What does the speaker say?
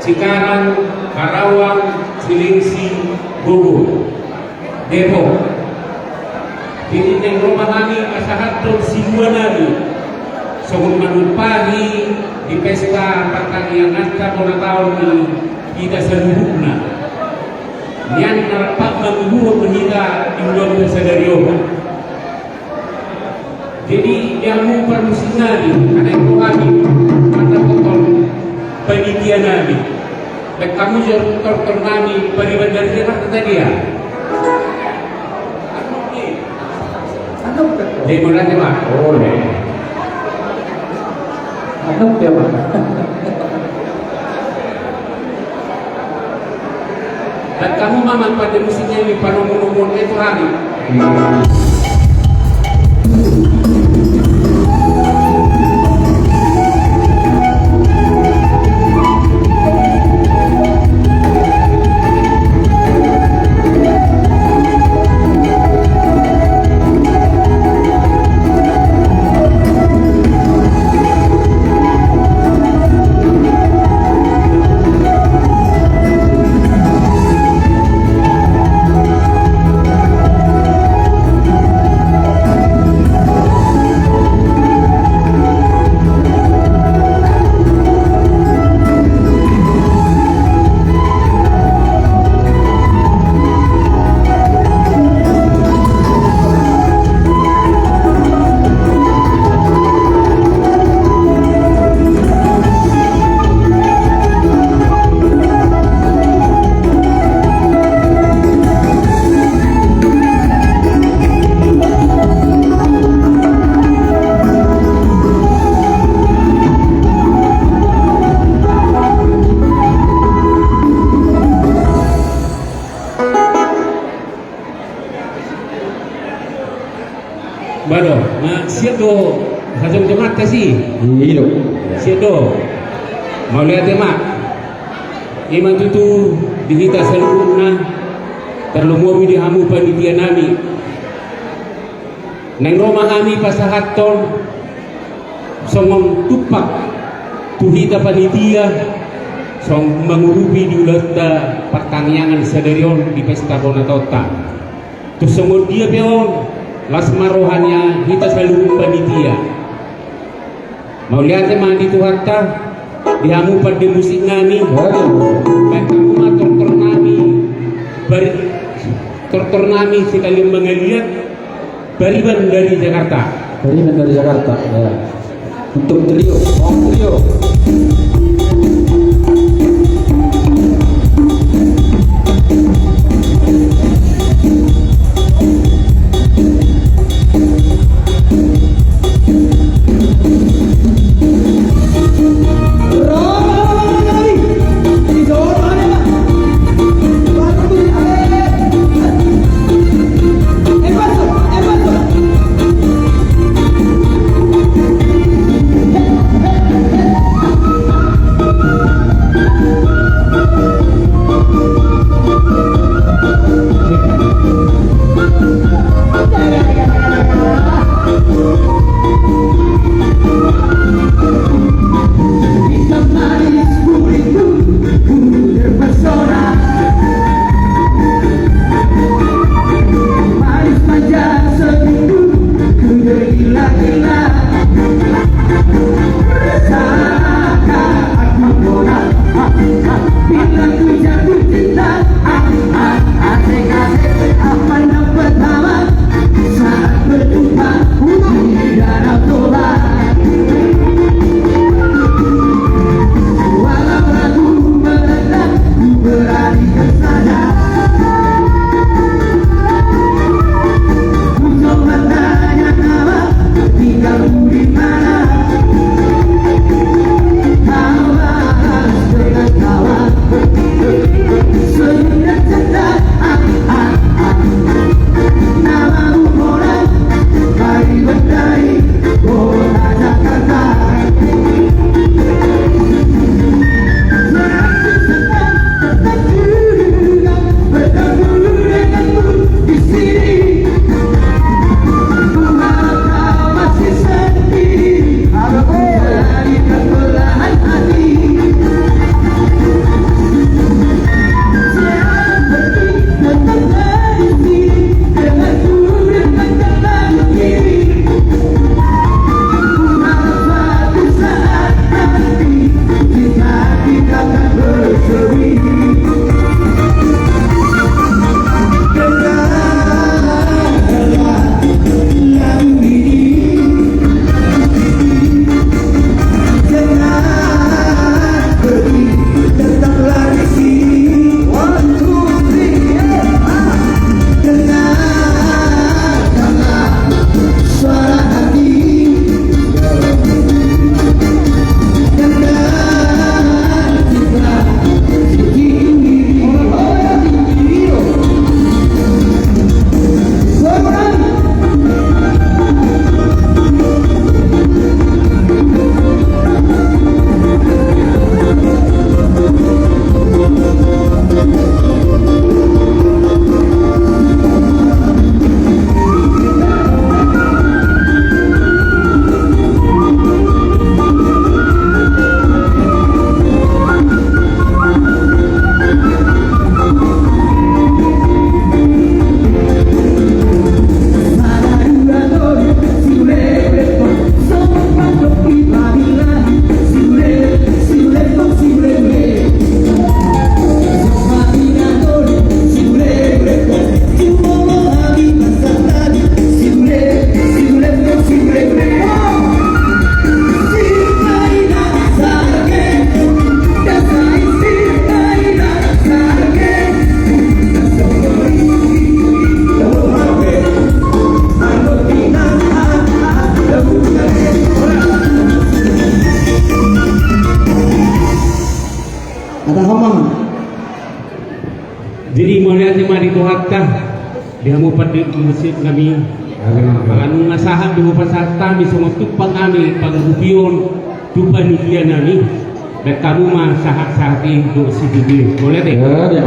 Cikarang, Karawang, Cilengsi, Bogor, Depok. Jadi yang rumah kami masyarakat Sidua Nabi sebelum menumpahi di pesta pertanian pada tahun ini kita seluruhnya yang dapat mengukur mengira di luar sadari orang. Jadi yang mau permusim Nabi karena itu kami pada potong panitia Nabi dan kamu dokter Nabi pariban dari Jakarta tadi ya. Di mana sih Pak? Oh, Anok dia Pak. Dan kamu memang pada musiknya ini pada umur-umur itu hari. Baru, siap do, hasil jemaat kasih. Iya. Siap do, mau lihat mak. Iman itu dihita seluruhnya terlalu di hamu panitia nami. Neng rumah kami pasahat ton, somong tupak tuhita panitia, song mengurupi di ulata pertanian sederion di pesta Bonatota. Terus semua dia peon. Las marohannya kita selalu panitia. Mau lihat mah di Tuharta dihamu pada musik nami. Dan kamu mah tortor nami bari tortor nami sekali mengeliat bariban dari Jakarta. Bariban dari Jakarta ya. Untuk trio, trio. Ada hamang. Jadi melihat ni mari Tuhan dia mau pada musik kami. Kalau nasahat di bawah sahta, bisa tupang kami panggupion tupan dia nami. Dan kamu mah sahat-sahati untuk si bibi. Boleh deh? Ya, dia.